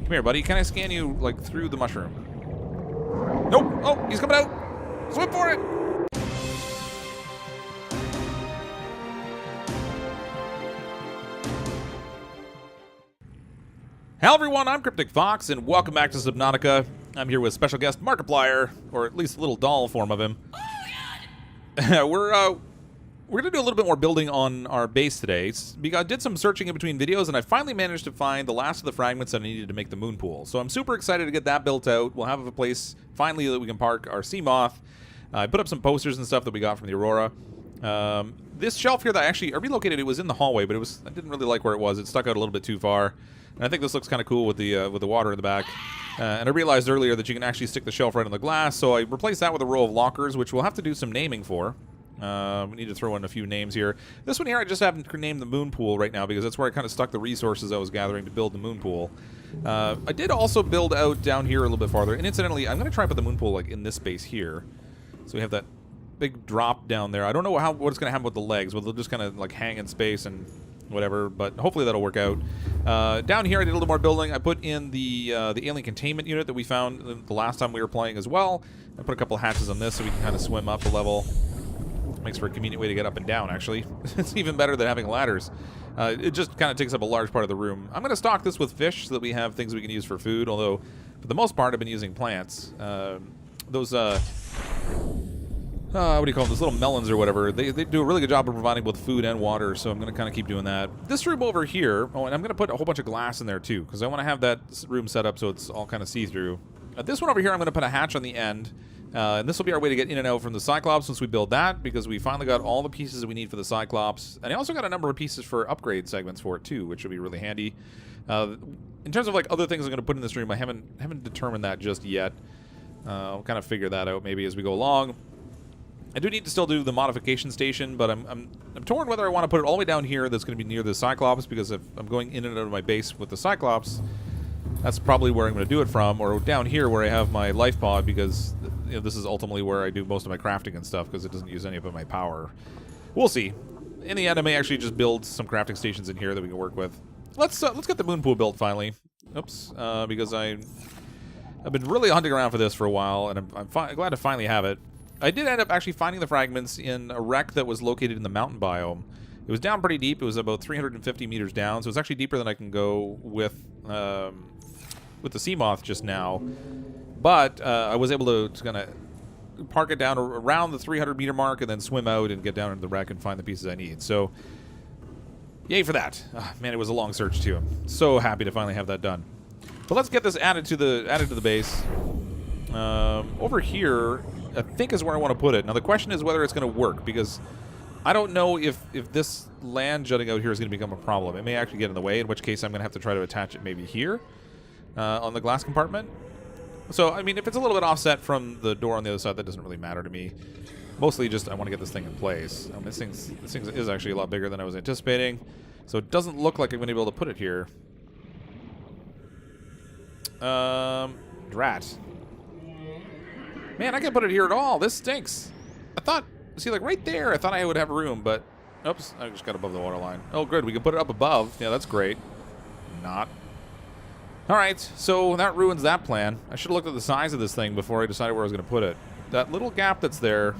Come here, buddy. Can I scan you, like, through the mushroom? Nope. Oh, he's coming out. Swim for it. Hello, everyone. I'm CrypticFox, and welcome back to Subnautica. I'm here with special guest Markiplier, or at least a little doll form of him. Oh, my God. We're going to do a little bit more building on our base today. I did some searching in between videos, and I finally managed to find the last of the fragments that I needed to make the moonpool. So I'm super excited to get that built out. We'll have a place, finally, that we can park our sea moth. I put up some posters and stuff that we got from the Aurora. This shelf here that I relocated, it was in the hallway, but I didn't really like where it was. It stuck out a little bit too far. And I think this looks kind of cool with the water in the back. And I realized earlier that you can actually stick the shelf right on the glass, so I replaced that with a row of lockers, which we'll have to do some naming for. We need to throw in a few names here. This one here I just haven't named the moonpool right now because that's where I kind of stuck the resources I was gathering to build the moonpool. I did also build out down here a little bit farther. And incidentally, I'm going to try and put the moonpool like in this space here. So we have that big drop down there. I don't know what's going to happen with the legs. Well, they'll just kind of like hang in space and whatever, but hopefully that'll work out. Down here I did a little more building. I put in the alien containment unit that we found the last time we were playing as well. I put a couple of hatches on this so we can kind of swim up a level. Makes for a convenient way to get up and down, actually. It's even better than having ladders. It just kind of takes up a large part of the room. I'm going to stock this with fish so that we have things we can use for food, although for the most part I've been using plants. Those, what do you call them? Those little melons or whatever. They do a really good job of providing both food and water, so I'm going to kind of keep doing that. This room over here, oh, and I'm going to put a whole bunch of glass in there too, because I want to have that room set up so it's all kind of see-through. This one over here, I'm going to put a hatch on the end. And this will be our way to get in and out from the Cyclops once we build that, because we finally got all the pieces that we need for the Cyclops. And I also got a number of pieces for upgrade segments for it too, which will be really handy. In terms of like other things I'm going to put in this room, I haven't determined that just yet. I'll kind of figure that out maybe as we go along. I do need to still do the modification station, but I'm torn whether I want to put it all the way down here that's going to be near the Cyclops, because if I'm going in and out of my base with the Cyclops, that's probably where I'm going to do it from, or down here where I have my life pod, because you know, this is ultimately where I do most of my crafting and stuff, because it doesn't use any of my power. We'll see. In the end, I may actually just build some crafting stations in here that we can work with. Let's get the moonpool built finally. Oops, because I've been really hunting around for this for a while, and I'm glad to finally have it. I did end up actually finding the fragments in a wreck that was located in the mountain biome. It was down pretty deep. It was about 350 meters down, so it's actually deeper than I can go with the sea moth just now. But I was able to kind of park it down around the 300 meter mark and then swim out and get down into the wreck and find the pieces I need. So, yay for that. Man, it was a long search too. I'm so happy to finally have that done. But let's get this added to the base. Over here, I think is where I want to put it. Now the question is whether it's going to work, because I don't know if this land jutting out here is going to become a problem. It may actually get in the way, in which case I'm going to have to try to attach it maybe here on the glass compartment. So, I mean, if it's a little bit offset from the door on the other side, that doesn't really matter to me. Mostly just I want to get this thing in place. This thing is actually a lot bigger than I was anticipating, so it doesn't look like I'm going to be able to put it here. Drat. Man, I can't put it here at all. This stinks. I thought, see, like right there, I thought I would have room, but oops, I just got above the waterline. Oh, good, we can put it up above. Yeah, that's great. Not. All right, so that ruins that plan. I should have looked at the size of this thing before I decided where I was going to put it. That little gap that's there,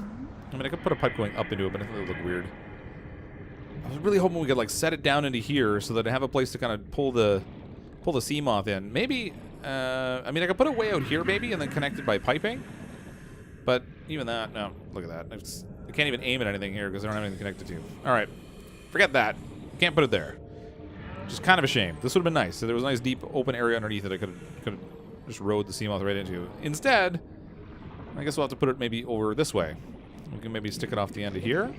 I mean, I could put a pipe going up into it, but I think it would look weird. I was really hoping we could like set it down into here so that I have a place to kind of pull the sea moth in. Maybe, I mean, I could put it way out here maybe and then connect it by piping. But even that, no, look at that. I can't even aim at anything here because I don't have anything connected to. All right, forget that. Can't put it there. Which is kind of a shame. This would have been nice. So there was a nice deep open area underneath that I could have just rode the sea moth right into. Instead, I guess we'll have to put it maybe over this way. We can maybe stick it off the end of here.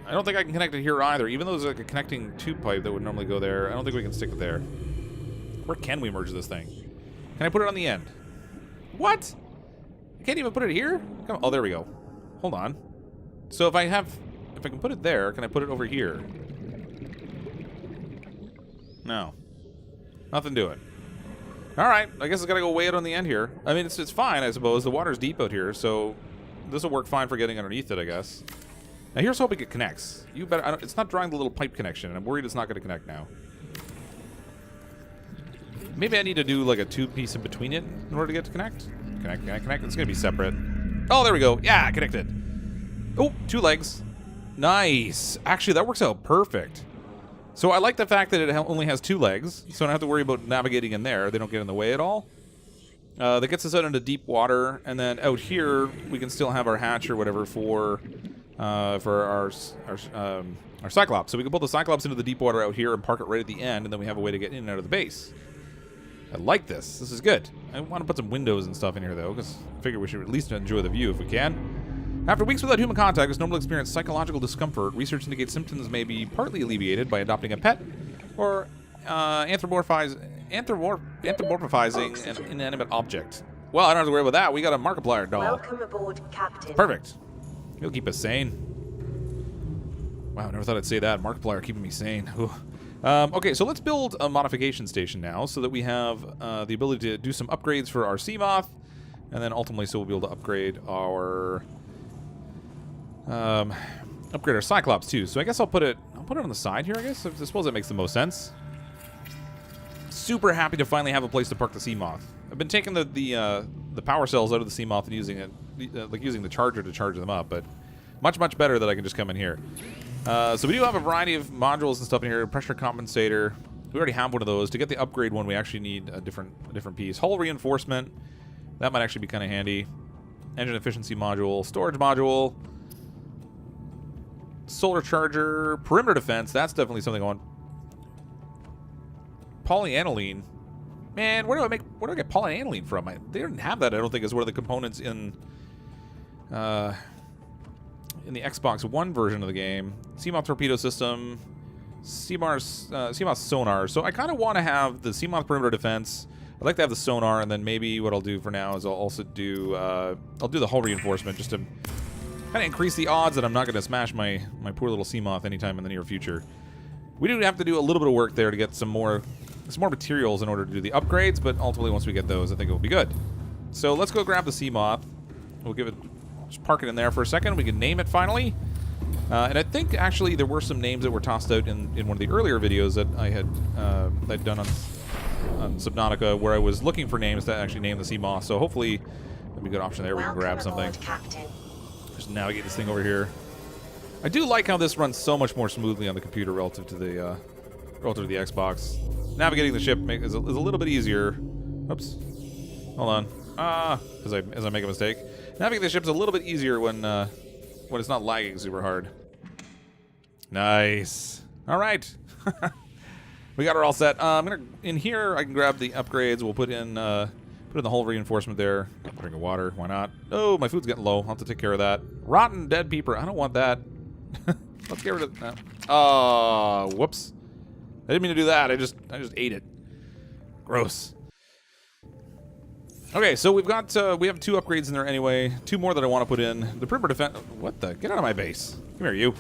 I don't think I can connect it here either. Even though there's like a connecting tube pipe that would normally go there, I don't think we can stick it there. Where can we merge this thing? Can I put it on the end? What? I can't even put it here? Come on. Oh, there we go. Hold on. So if I can put it there, can I put it over here? No. Nothing to it. Alright, I guess it's gotta go way out on the end here. I mean, it's fine, I suppose. The water's deep out here, so this will work fine for getting underneath it, I guess. Now here's hoping it connects. You better. It's not drawing the little pipe connection, and I'm worried it's not going to connect now. Maybe I need to do like a tube piece in between it in order to get to connect. Connect. It's gonna be separate. Oh, there we go. Yeah, connected. Oh, 2 legs. Nice. Actually, that works out perfect. So I like the fact that it only has 2 legs, so I don't have to worry about navigating in there. They don't get in the way at all. That gets us out into deep water, and then out here we can still have our hatch or whatever for our Cyclops. So we can pull the Cyclops into the deep water out here and park it right at the end, and then we have a way to get in and out of the base. I like this. This is good. I want to put some windows and stuff in here, though, because I figure we should at least enjoy the view if we can. After weeks without human contact, this normal experience psychological discomfort. Research indicates symptoms may be partly alleviated by adopting a pet or anthropomorphizing an inanimate object. Well, I don't have to worry about that. We got a Markiplier doll. Welcome aboard, Captain. Perfect. He'll keep us sane. Wow, I never thought I'd say that. Markiplier keeping me sane. Okay, so let's build a modification station now so that we have the ability to do some upgrades for our Seamoth, and then ultimately so we'll be able to upgrade our Cyclops too. So I guess I'll put it on the side here, I guess. I suppose that makes the most sense. Super happy to finally have a place to park the Seamoth. I've been taking the power cells out of the Seamoth and using it like using the charger to charge them up, but much better that I can just come in here. So we do have a variety of modules and stuff in here. Pressure compensator. We already have one of those. To get the upgrade one, we actually need a different piece. Hull reinforcement. That might actually be kind of handy. Engine efficiency module. Storage module. Solar charger. Perimeter defense. That's definitely something I want. Polyaniline. Man, where do I get polyaniline from? They didn't have that, I don't think, as one of the components in the Xbox One version of the game. Seamoth torpedo system, Seamoth sonar. So I kind of want to have the Seamoth perimeter defense. I'd like to have the sonar, and then maybe what I'll do for now is I'll also do I'll do the hull reinforcement just to kind of increase the odds that I'm not going to smash my poor little Seamoth anytime in the near future. We do have to do a little bit of work there to get some more materials in order to do the upgrades, but ultimately once we get those, I think it will be good. So let's go grab the Seamoth. We'll give it. Just park it in there for a second. We can name it finally. And I think actually there were some names that were tossed out in one of the earlier videos that I had I'd done on Subnautica, where I was looking for names to actually name the Seamoth. So hopefully that'd be a good option there. We can grab something. Just navigate this thing over here. I do like how this runs so much more smoothly on the computer relative to the Xbox. Navigating the ship is a little bit easier. Oops. Hold on. As I make a mistake. Navigating the ship's a little bit easier when it's not lagging super hard. Nice. All right. We got her all set. In here I can grab the upgrades. We'll put in the hull reinforcement there. Drink of water. Why not? Oh, my food's getting low. I'll have to take care of that. Rotten dead peeper. I don't want that. Let's get rid of that. Oh, whoops. I didn't mean to do that. I just ate it. Gross. Okay, so we have 2 upgrades in there anyway. 2 more that I want to put in. The perimeter defense. What the? Get out of my base. Come here, you.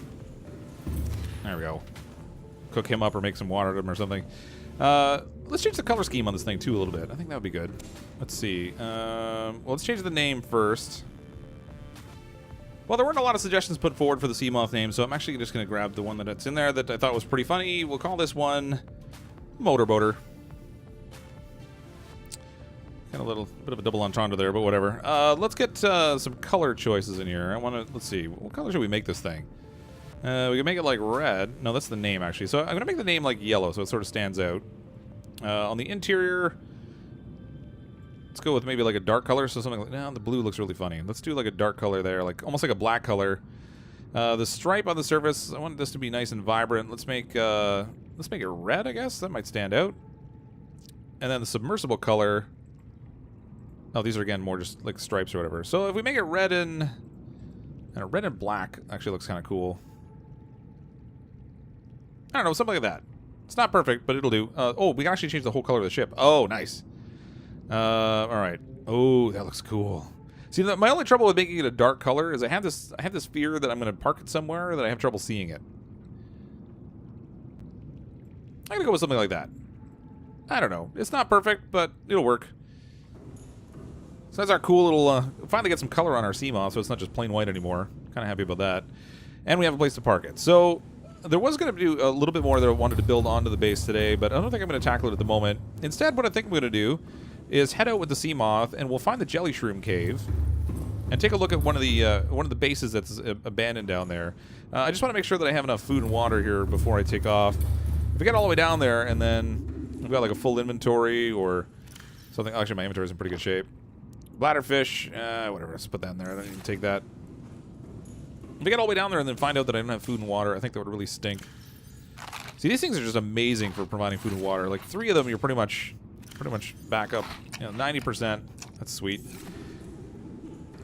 There we go. Cook him up or make some water to him or something. Let's change the color scheme on this thing too a little bit. I think that would be good. Let's see. Well, let's change the name first. Well, there weren't a lot of suggestions put forward for the Seamoth name, so I'm actually just going to grab the one that's in there that I thought was pretty funny. We'll call this one Motorboater. Kind of a little bit of a double entendre there, but whatever. Let's get some color choices in here. Let's see. What color should we make this thing? We can make it like red. No, that's the name, actually. So I'm going to make the name like yellow, so it sort of stands out. On the interior, let's go with maybe like a dark color, so something like... No, the blue looks really funny. Let's do like a dark color there, like almost like a black color. The stripe on the surface, I want this to be nice and vibrant. Let's make it red, I guess. That might stand out. And then the submersible color... Oh, these are again more just like stripes or whatever. So if we make it red and black, actually looks kind of cool. I don't know, something like that. It's not perfect, but it'll do. Oh, we can actually change the whole color of the ship. Oh, nice. All right. Oh, that looks cool. See, my only trouble with making it a dark color is I have this fear that I'm going to park it somewhere that I have trouble seeing it. I'm going to go with something like that. I don't know. It's not perfect, but it'll work. So that's our cool little... finally get some color on our Seamoth, so it's not just plain white anymore. Kind of happy about that. And we have a place to park it. So there was going to do a little bit more that I wanted to build onto the base today, but I don't think I'm going to tackle it at the moment. Instead, what I think I'm going to do is head out with the sea moth, and we'll find the Jellyshroom Cave and take a look at one of the bases that's abandoned down there. I just want to make sure that I have enough food and water here before I take off. If I get all the way down there and then I've got like a full inventory or something. Actually, my inventory is in pretty good shape. Bladderfish, whatever. Let's put that in there. I don't need to take that. If I get all the way down there and then find out that I don't have food and water, I think that would really stink. See, these things are just amazing for providing food and water. Like 3 of them, you're pretty much back up. 90%. That's sweet.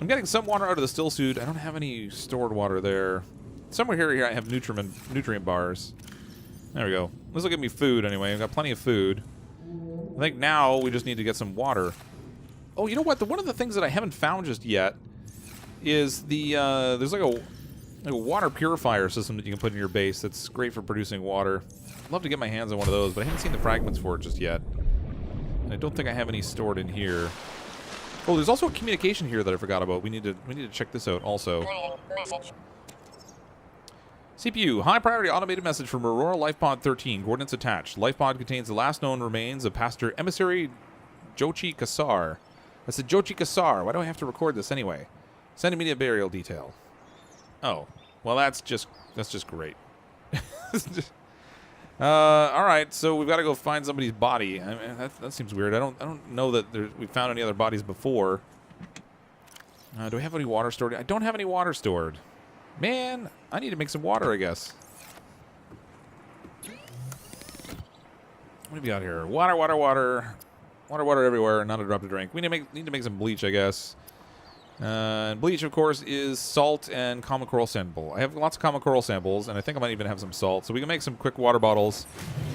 I'm getting some water out of the still suit. I don't have any stored water there. Somewhere here I have nutrient bars. There we go. This will give me food anyway. I've got plenty of food. I think now we just need to get some water. Oh, you know what? One of the things that I haven't found just yet is there's like a water purifier system that you can put in your base that's great for producing water. I'd love to get my hands on one of those, but I haven't seen the fragments for it just yet. And I don't think I have any stored in here. Oh, there's also a communication here that I forgot about. We need to check this out also. CPU, high priority automated message from Aurora LifePod 13, coordinates attached. LifePod contains the last known remains of Pastor Emissary Jochi Kassar. I said Jochi Kassar. Why do I have to record this anyway? Send immediate burial detail. Oh, well that's just great. All right, so we've got to go find somebody's body. I mean, that seems weird. I don't know that we found any other bodies before. Do we have any water stored? I don't have any water stored. Man, I need to make some water, I guess. What have we got here? Water, water, water. Water, water everywhere, not a drop to drink. We need to make some bleach, I guess. And bleach, of course, is salt and common coral sample. I have lots of common coral samples, and I think I might even have some salt. So we can make some quick water bottles,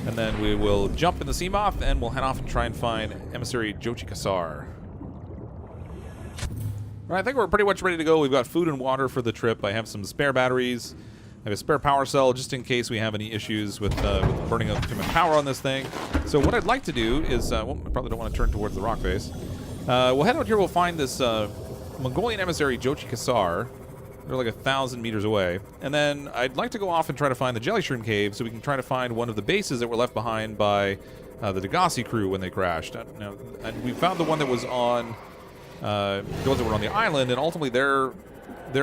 and then we will jump in the sea moth, and we'll head off and try and find Emissary Jochi Kassar. All right, I think we're pretty much ready to go. We've got food and water for the trip. I have some spare batteries. I have a spare power cell just in case we have any issues with burning up too much power on this thing. So what I'd like to do is, well, I probably don't want to turn towards the rock face. We'll head out here. We'll find this Mongolian emissary Jochi Kassar. They're like 1,000 meters away. And then I'd like to go off and try to find the Jellyshroom Cave so we can try to find one of the bases that were left behind by the Degasi crew when they crashed. Now, and we found the one that was on those that were on the island, and ultimately their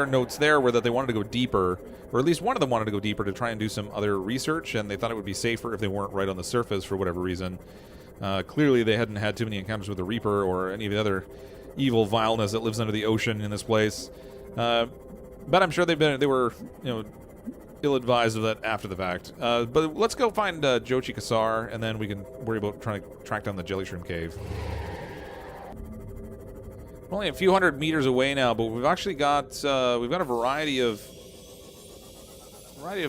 notes there were that they wanted to go deeper, or at least one of them wanted to go deeper to try and do some other research, and they thought it would be safer if they weren't right on the surface for whatever reason. Clearly they hadn't had too many encounters with the Reaper or any of the other evil vileness that lives under the ocean in this place. But I'm sure they were, ill-advised of that after the fact. But let's go find Jochi Kassar, and then we can worry about trying to track down the Jellyshroom Cave. We're only a few hundred meters away now, but we've actually got a variety of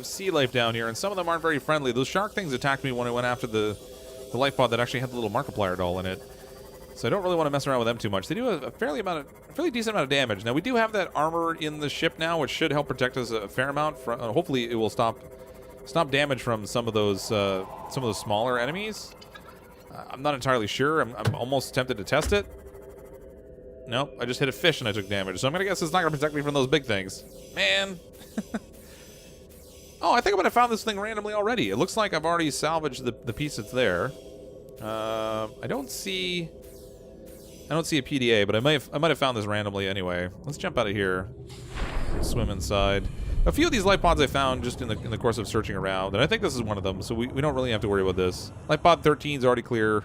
sea life down here, and some of them aren't very friendly. Those shark things attacked me when I went after the life pod that actually had the little Markiplier doll in it. So I don't really want to mess around with them too much. They do a fairly decent amount of damage. Now we do have that armor in the ship now, which should help protect us a fair amount. Hopefully, it will stop damage from some of those smaller enemies. I'm not entirely sure. I'm almost tempted to test it. Nope, I just hit a fish and I took damage. So I'm gonna guess it's not gonna protect me from those big things. Man. Oh, I think I might have found this thing randomly already. It looks like I've already salvaged the piece that's there. I don't see a PDA, but I might have found this randomly anyway. Let's jump out of here. Swim inside. A few of these life pods I found just in the course of searching around, and I think this is one of them, so we don't really have to worry about this. Life pod 13 is already clear.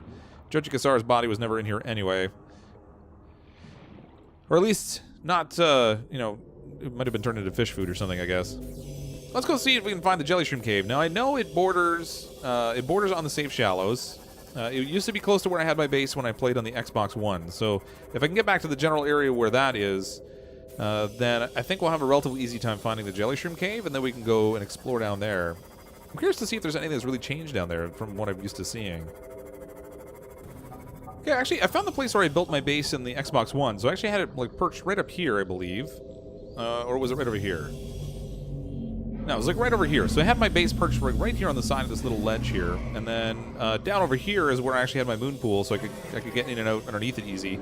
Jochi Kassar's body was never in here anyway. Or at least not, it might have been turned into fish food or something, I guess. Let's go see if we can find the Jellyshroom Cave. Now, I know it borders on the safe shallows. It used to be close to where I had my base when I played on the Xbox One. So if I can get back to the general area where that is, then I think we'll have a relatively easy time finding the Jellyshroom Cave, and then we can go and explore down there. I'm curious to see if there's anything that's really changed down there from what I'm used to seeing. Okay, actually, I found the place where I built my base in the Xbox One. So I actually had it like perched right up here, I believe. Or was it right over here? No, it was like right over here. So I had my base perched right here on the side of this little ledge here. And then down over here is where I actually had my moon pool, so I could get in and out underneath it easy.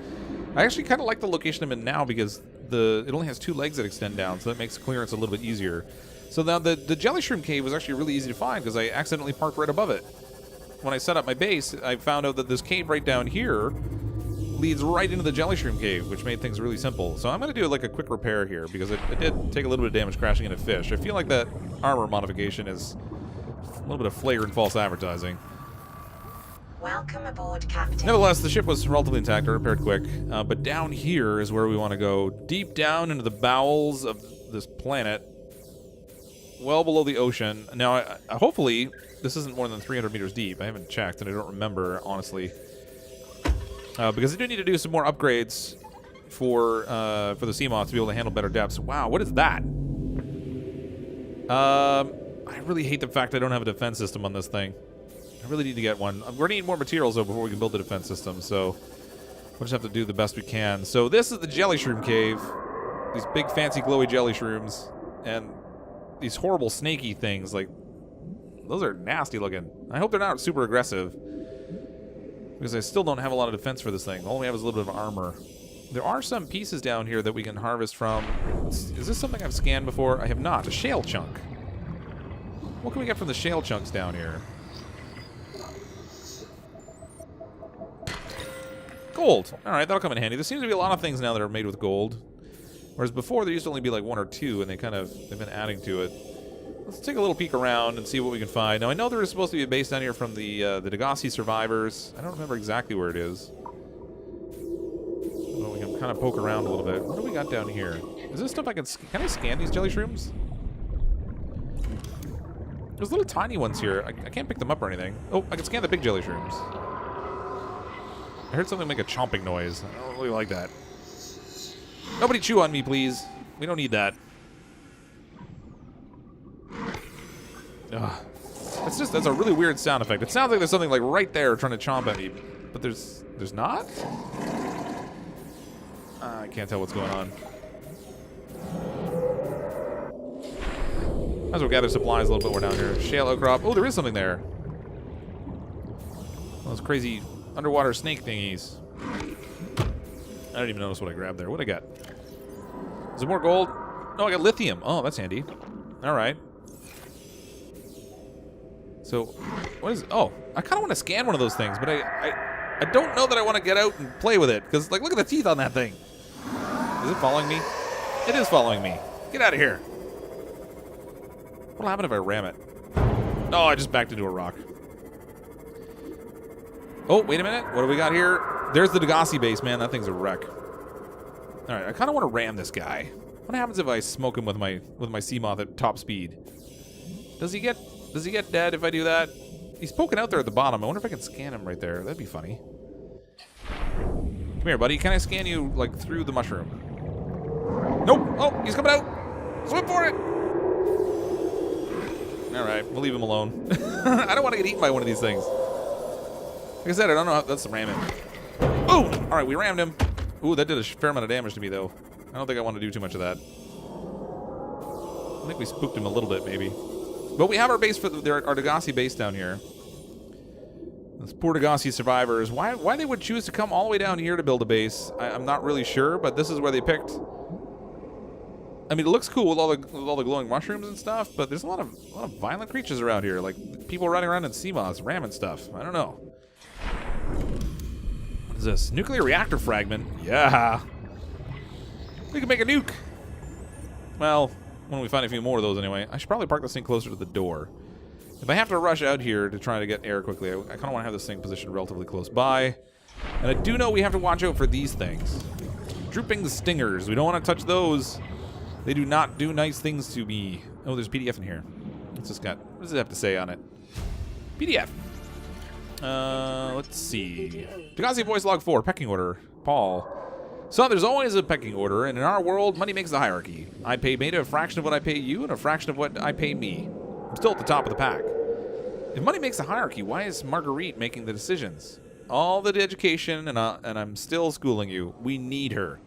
I actually kind of like the location I'm in now because it only has 2 legs that extend down, so that makes clearance a little bit easier. So now the Jellyshroom Cave was actually really easy to find because I accidentally parked right above it. When I set up my base, I found out that this cave right down here leads right into the Jellyshroom Cave, which made things really simple. So I'm going to do like a quick repair here because it did take a little bit of damage crashing into fish. I feel like that armor modification is a little bit of flagrant false advertising. Welcome aboard, Captain. Nevertheless, the ship was relatively intact. I repaired quick. But down here is where we want to go, deep down into the bowels of this planet, well below the ocean. Now, hopefully, this isn't more than 300 meters deep. I haven't checked, and I don't remember, honestly. Because I do need to do some more upgrades for the Seamoth to be able to handle better depths. Wow, what is that? I really hate the fact I don't have a defense system on this thing. I really need to get one. We're going to need more materials, though, before we can build the defense system, so we'll just have to do the best we can. So this is the Jellyshroom Cave. These big, fancy, glowy jelly shrooms. And these horrible, snaky things. Like, those are nasty looking. I hope they're not super aggressive, because I still don't have a lot of defense for this thing. All we have is a little bit of armor. There are some pieces down here that we can harvest from. Is this something I've scanned before? I have not. A shale chunk. What can we get from the shale chunks down here? Gold. Alright, that'll come in handy. There seems to be a lot of things now that are made with gold. Whereas before, there used to only be like one or two, and they've been adding to it. Let's take a little peek around and see what we can find. Now, I know there is supposed to be a base down here from the Degasi survivors. I don't remember exactly where it is. Well, we can kind of poke around a little bit. What do we got down here? Is this stuff I can I scan these jelly shrooms? There's little tiny ones here. I can't pick them up or anything. Oh, I can scan the big jelly shrooms. I heard something make a chomping noise. I don't really like that. Nobody chew on me, please. We don't need that. Ugh. That's a really weird sound effect. It sounds like there's something like right there trying to chomp at me, but there's not? I can't tell what's going on. Might as well gather supplies a little bit more down here. Shale outcrop. Oh, there is something there. Those crazy underwater snake thingies. I don't even notice what I grabbed there. What I got? Is there more gold? No, I got lithium. Oh, that's handy. All right. So, what is it? Oh, I kind of want to scan one of those things, but I don't know that I want to get out and play with it, because, like, look at the teeth on that thing. Is it following me? It is following me. Get out of here. What'll happen if I ram it? Oh, I just backed into a rock. Oh, wait a minute. What do we got here? There's the Degasi base, man. That thing's a wreck. All right, I kind of want to ram this guy. What happens if I smoke him with my Seamoth at top speed? Does he get dead if I do that? He's poking out there at the bottom. I wonder if I can scan him right there. That'd be funny. Come here, buddy. Can I scan you, like, through the mushroom? Nope. Oh, he's coming out. Swim for it. All right, we'll leave him alone. I don't want to get eaten by one of these things. Like I said, I don't know how that's ramming. Oh! All right, we rammed him. Ooh, that did a fair amount of damage to me, though. I don't think I want to do too much of that. I think we spooked him a little bit, maybe. But we have our base for our Degasi base down here. Those poor Degasi survivors. Why they would choose to come all the way down here to build a base, I'm not really sure, but this is where they picked. I mean, it looks cool with all the glowing mushrooms and stuff, but there's a lot of violent creatures around here, like people running around in Seamoths, ramming stuff. I don't know. What is this? Nuclear reactor fragment? Yeah. We can make a nuke. Well, when we find a few more of those anyway. I should probably park this thing closer to the door. If I have to rush out here to try to get air quickly, I kind of want to have this thing positioned relatively close by. And I do know we have to watch out for these things. Drooping stingers. We don't want to touch those. They do not do nice things to me. Oh, there's a PDF in here. What's this got? What does it have to say on it? PDF. Let's see. Degasi voice log 4, pecking order. Paul. So there's always a pecking order, and in our world, money makes the hierarchy. I pay Beta a fraction of what I pay you, and a fraction of what I pay me. I'm still at the top of the pack. If money makes the hierarchy, why is Marguerite making the decisions? All the education, and I'm still schooling you. We need her.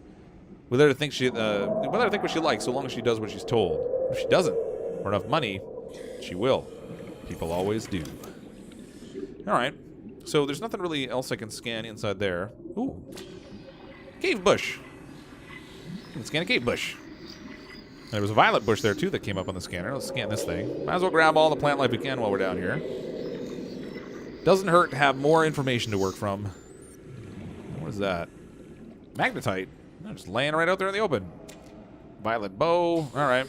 Whether I think what she likes, so long as she does what she's told. If she doesn't, or enough money, she will. People always do. All right. So there's nothing really else I can scan inside there. Ooh. Cave bush. I can scan a cave bush. There was a violet bush there, too, that came up on the scanner. Let's scan this thing. Might as well grab all the plant life we can while we're down here. Doesn't hurt to have more information to work from. What is that? Magnetite. Oh, just laying right out there in the open. Violet bow. All right.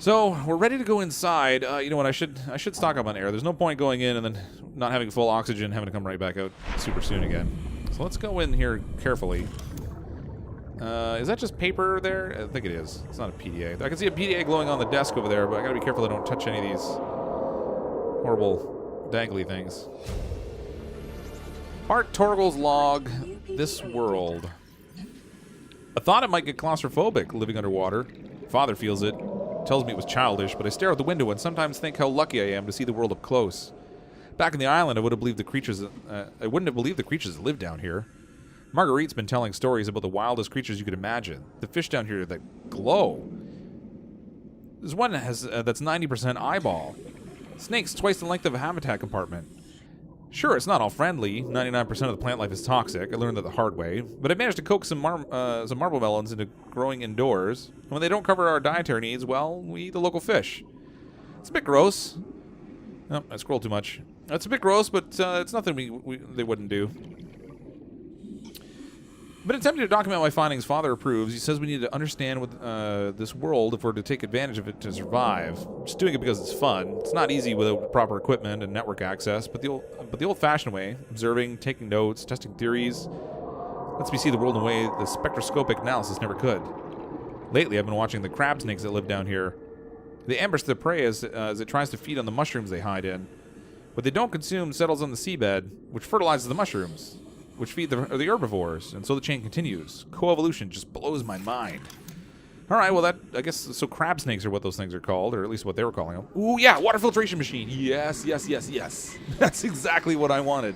So we're ready to go inside. You know what? I should stock up on air. There's no point going in and then not having full oxygen, having to come right back out super soon again. So let's go in here carefully. Is that just paper there? I think it is. It's not a PDA. I can see a PDA glowing on the desk over there, but I gotta be careful I don't touch any of these horrible dangly things. Art Torgal's log. This world. I thought it might get claustrophobic living underwater. Father feels it. Tells me it was childish, but I stare out the window and sometimes think how lucky I am to see the world up close. Back in the island, I wouldn't have believed the creatures that live down here. Marguerite's been telling stories about the wildest creatures you could imagine. The fish down here that glow. There's one that has that's 90% eyeball. Snakes twice the length of a habitat compartment. Sure, it's not all friendly. 99% of the plant life is toxic. I learned that the hard way. But I managed to coax some marble melons into growing indoors. And when they don't cover our dietary needs, well, we eat the local fish. It's a bit gross. Oh, I scrolled too much. It's a bit gross, but it's nothing they wouldn't do. I've been attempting to document my findings. Father approves. He says we need to understand what, this world if we're to take advantage of it to survive. I'm just doing it because it's fun. It's not easy without proper equipment and network access, but the old-fashioned way, observing, taking notes, testing theories, lets me see the world in a way the spectroscopic analysis never could. Lately, I've been watching the crab snakes that live down here. They ambush their prey as it tries to feed on the mushrooms they hide in. What they don't consume settles on the seabed, which fertilizes the mushrooms, which feed the herbivores, and so the chain continues. Coevolution just blows my mind. All right, well, I guess, so crab snakes are what those things are called, or at least what they were calling them. Ooh, yeah, water filtration machine. Yes, yes, yes, yes. That's exactly what I wanted.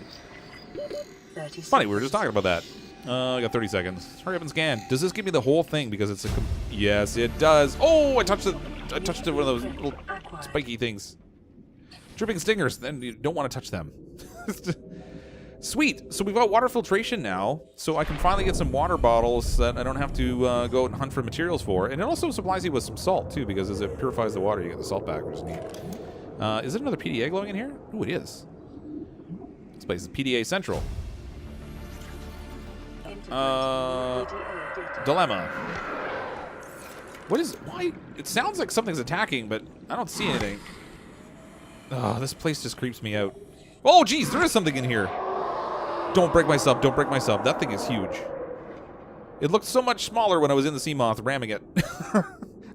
Funny, we were just talking about that. I got 30 seconds. Hurry up and scan. Does this give me the whole thing? Because it's a... Yes, it does. Oh, I touched one of those little spiky things. Dripping stingers. Then you don't want to touch them. Sweet. So we've got water filtration now, so I can finally get some water bottles that I don't have to go out and hunt for materials for. And it also supplies you with some salt, too, because as it purifies the water, you get the salt back, which is neat. Is there another PDA glowing in here? Ooh, it is. This place is PDA Central. Dilemma. Why? It sounds like something's attacking, but I don't see anything. Oh, this place just creeps me out. Oh, geez, there is something in here. Don't break my sub, don't break my sub. That thing is huge. It looked so much smaller when I was in the sea moth ramming it.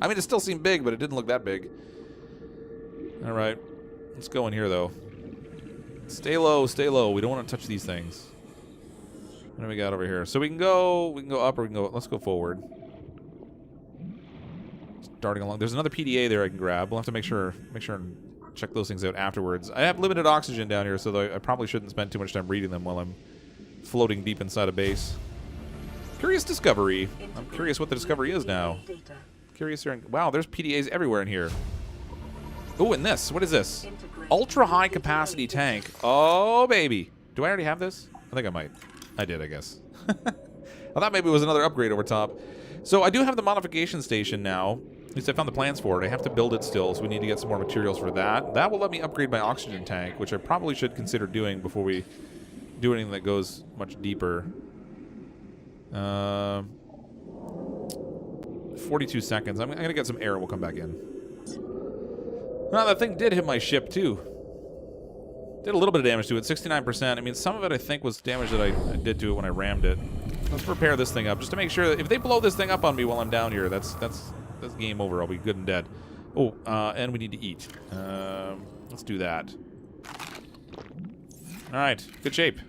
I mean, it still seemed big, but it didn't look that big. All right, let's go in here, though. Stay low, stay low. We don't want to touch these things. What do we got over here? So we can go up or we can go, let's go forward. Starting along. There's another PDA there I can grab. We'll have to make sure and check those things out afterwards. I have limited oxygen down here, so I probably shouldn't spend too much time reading them while I'm floating deep inside a base. Curious discovery. I'm curious what the discovery is now. Curious here. Wow, there's PDAs everywhere in here. Oh, and this. What is this? Ultra high capacity tank. Oh, baby. Do I already have this? I think I might. I did, I guess. I thought maybe it was another upgrade over top. So I do have the modification station now. At least I found the plans for it. I have to build it still, so we need to get some more materials for that. That will let me upgrade my oxygen tank, which I probably should consider doing before we do anything that goes much deeper. 42 seconds. I'm going to get some air and we'll come back in. Well, that thing did hit my ship, too. Did a little bit of damage to it, 69%. I mean, some of it, I think, was damage that I did to it when I rammed it. Let's repair this thing up, just to make sure that if they blow this thing up on me while I'm down here, that's game over. I'll be good and dead. Oh, and we need to eat. Let's do that. All right, good shape.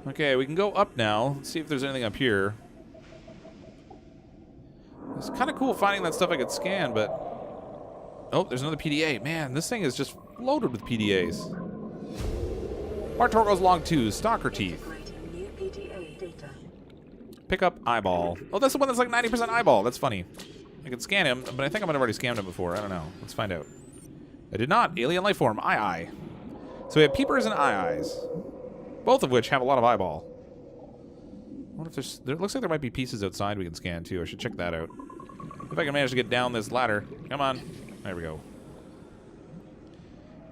Okay, we can go up now. Let's see if there's anything up here. It's kind of cool finding that stuff I could scan, but... Oh, there's another PDA. Man, this thing is just loaded with PDAs. Bartorgo's Log 2, Stalker Teeth. Pick up eyeball. Oh, that's the one that's like 90% eyeball. That's funny. I can scan him, but I think I might have already scanned him before. I don't know. Let's find out. I did not. Alien life form. Aye, aye. So we have peepers and eyes, both of which have a lot of eyeball. I wonder if there looks like there might be pieces outside we can scan too. I should check that out. If I can manage to get down this ladder. Come on. There we go.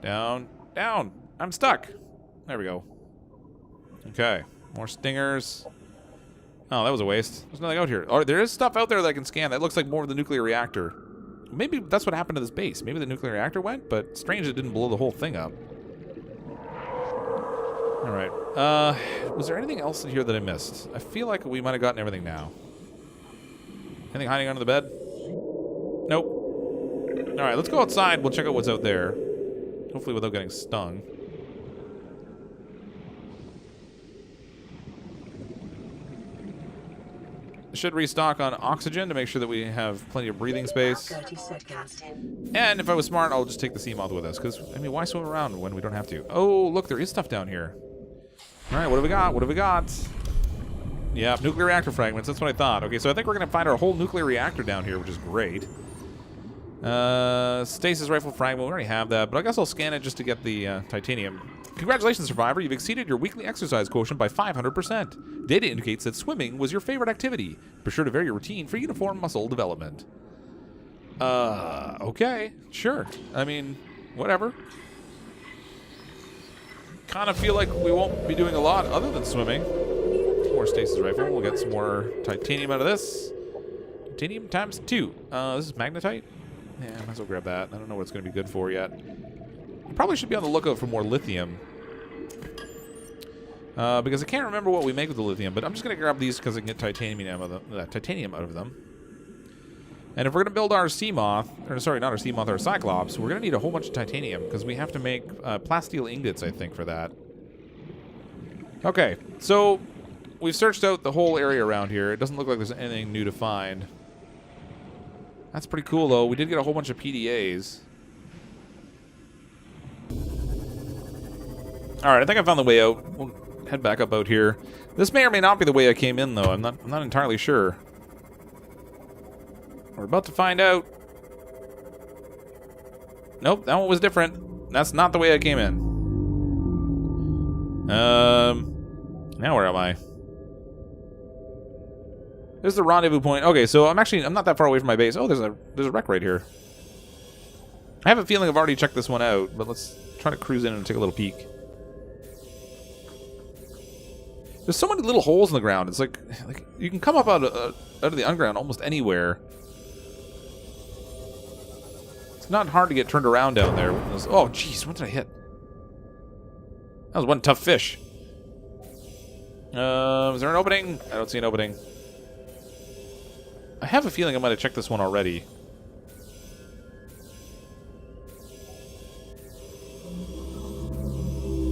Down. Down. I'm stuck. There we go. Okay. More stingers. Oh, that was a waste. There's nothing out here. Oh, there is stuff out there that I can scan. That looks like more of the nuclear reactor. Maybe that's what happened to this base. Maybe the nuclear reactor went, but strange it didn't blow the whole thing up. Alright. Was there anything else in here that I missed? I feel like we might have gotten everything now. Anything hiding under the bed? Nope. Alright, let's go outside. We'll check out what's out there. Hopefully without getting stung. Should restock on oxygen to make sure that we have plenty of breathing space. 30 seconds. And if I was smart, I'll just take the sea moth with us. Because, I mean, why swim around when we don't have to? Oh, look, there is stuff down here. Alright, what have we got? What have we got? Yeah, nuclear reactor fragments. That's what I thought. Okay, so I think we're going to find our whole nuclear reactor down here, which is great. Stasis rifle fragment. We already have that, but I guess I'll scan it just to get the titanium. Congratulations, Survivor. You've exceeded your weekly exercise quotient by 500%. Data indicates that swimming was your favorite activity. Be sure to vary your routine for uniform muscle development. Okay. Sure. I mean, whatever. Kind of feel like we won't be doing a lot other than swimming. More stasis rifle. We'll get some more titanium out of this. Titanium times 2. This is magnetite? Yeah, might as well grab that. I don't know what it's going to be good for yet. Probably should be on the lookout for more lithium. Because I can't remember what we make with the lithium, but I'm just going to grab these because I can get titanium out of them. And if we're going to build our sea moth, or sorry, not our sea moth, our cyclops, we're going to need a whole bunch of titanium because we have to make plasteel ingots, I think, for that. Okay, so we've searched out the whole area around here. It doesn't look like there's anything new to find. That's pretty cool, though. We did get a whole bunch of PDAs. Alright, I think I found the way out. We'll head back up out here. This may or may not be the way I came in, though. I'm not entirely sure. We're about to find out. Nope, that one was different. That's not the way I came in. Now where am I? This is the rendezvous point. Okay, so I'm not that far away from my base. Oh, there's a wreck right here. I have a feeling I've already checked this one out, but let's try to cruise in and take a little peek. There's so many little holes in the ground. It's like you can come up out of the underground almost anywhere. It's not hard to get turned around down there. Oh, jeez, what did I hit? That was one tough fish. Is there an opening? I don't see an opening. I have a feeling I might have checked this one already.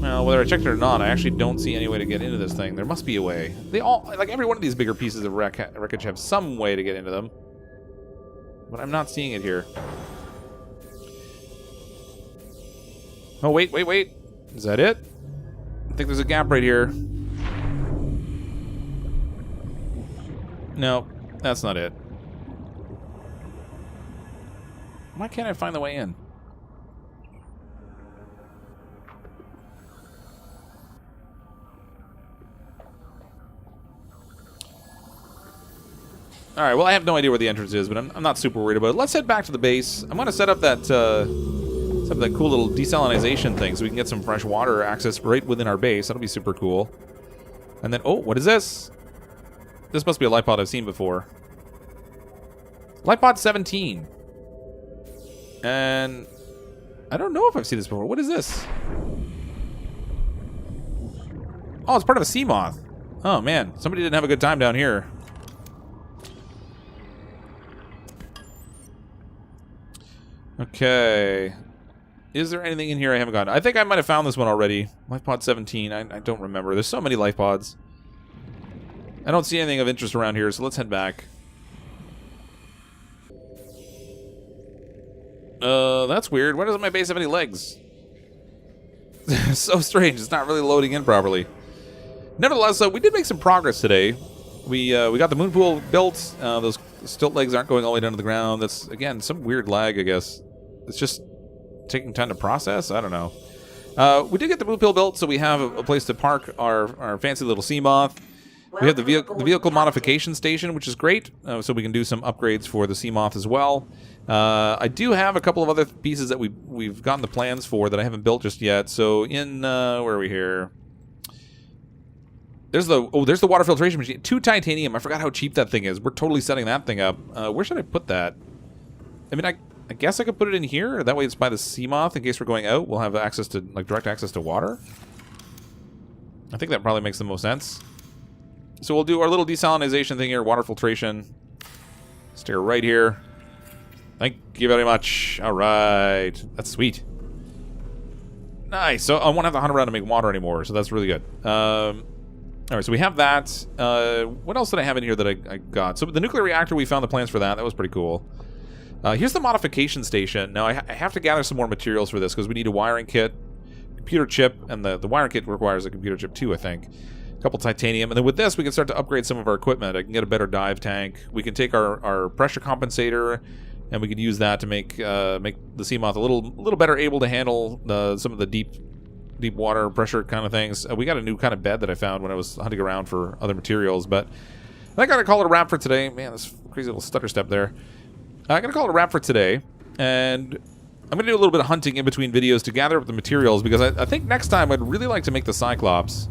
Well, whether I checked it or not, I actually don't see any way to get into this thing. There must be a way. They all, like every one of these bigger pieces of wreckage have some way to get into them. But I'm not seeing it here. Oh, wait. Is that it? I think there's a gap right here. No, that's not it. Why can't I find the way in? Alright, well, I have no idea where the entrance is, but I'm not super worried about it. Let's head back to the base. I'm going to set up that cool little desalinization thing so we can get some fresh water access right within our base. That'll be super cool. And then, oh, what is this? This must be a life pod I've seen before. Life pod 17. And I don't know if I've seen this before. What is this? Oh, it's part of a sea moth. Oh, man. Somebody didn't have a good time down here. Okay. Is there anything in here I haven't gotten? I think I might have found this one already. Life pod 17. I don't remember. There's so many life pods. I don't see anything of interest around here, so let's head back. That's weird. Why doesn't my base have any legs? So strange. It's not really loading in properly. Nevertheless, we did make some progress today. We got the moonpool built. Those stilt legs aren't going all the way down to the ground. That's, again, some weird lag, I guess. It's just taking time to process? I don't know. We did get the blue pill built, so we have a place to park our fancy little sea moth. We have the vehicle modification station, which is great, so we can do some upgrades for the sea moth as well. I do have a couple of other pieces that we've gotten the plans for that I haven't built just yet. So in where are we here? There's the water filtration machine. 2 titanium. I forgot how cheap that thing is. We're totally setting that thing up. Where should I put that? I mean, I guess I could put it in here. That way it's by the sea moth in case we're going out. We'll have access to direct access to water. I think that probably makes the most sense. So we'll do our little desalinization thing here, water filtration. Stay right here. Thank you very much. All right. That's sweet. Nice. So I won't have to hunt around to make water anymore, so that's really good. All right, so we have that. What else did I have in here that I got? So the nuclear reactor, we found the plans for that. That was pretty cool. Here's the modification station. Now, I have to gather some more materials for this because we need a wiring kit, computer chip, and the wiring kit requires a computer chip too, I think. A couple titanium. And then with this, we can start to upgrade some of our equipment. I can get a better dive tank. We can take our pressure compensator, and we can use that to make the Seamoth a little better able to handle some of the deep water pressure kind of things. We got a new kind of bed that I found when I was hunting around for other materials. But I got to call it a wrap for today. Man, this crazy little stutter step there. I'm going to call it a wrap for today. And I'm going to do a little bit of hunting in between videos to gather up the materials, because I think next time I'd really like to make the Cyclops.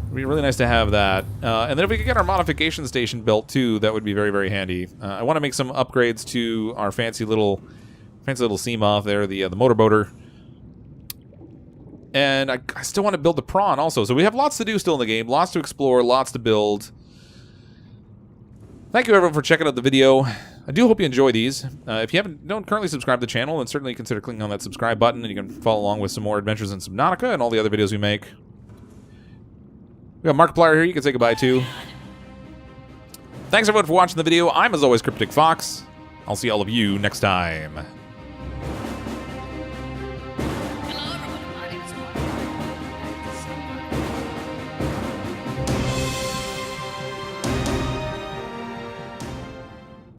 It'd be really nice to have that. And then if we could get our modification station built too, that would be very, very handy. I want to make some upgrades to our fancy little Seamoth there, the motorboater. And I still want to build the prawn also. So we have lots to do still in the game, lots to explore, lots to build. Thank you everyone for checking out the video. I do hope you enjoy these. If you don't currently subscribe to the channel, then certainly consider clicking on that subscribe button, and you can follow along with some more adventures in Subnautica and all the other videos we make. We got Markiplier here you can say goodbye to. Thanks everyone for watching the video. I'm, as always, CrypticFox. I'll see all of you next time.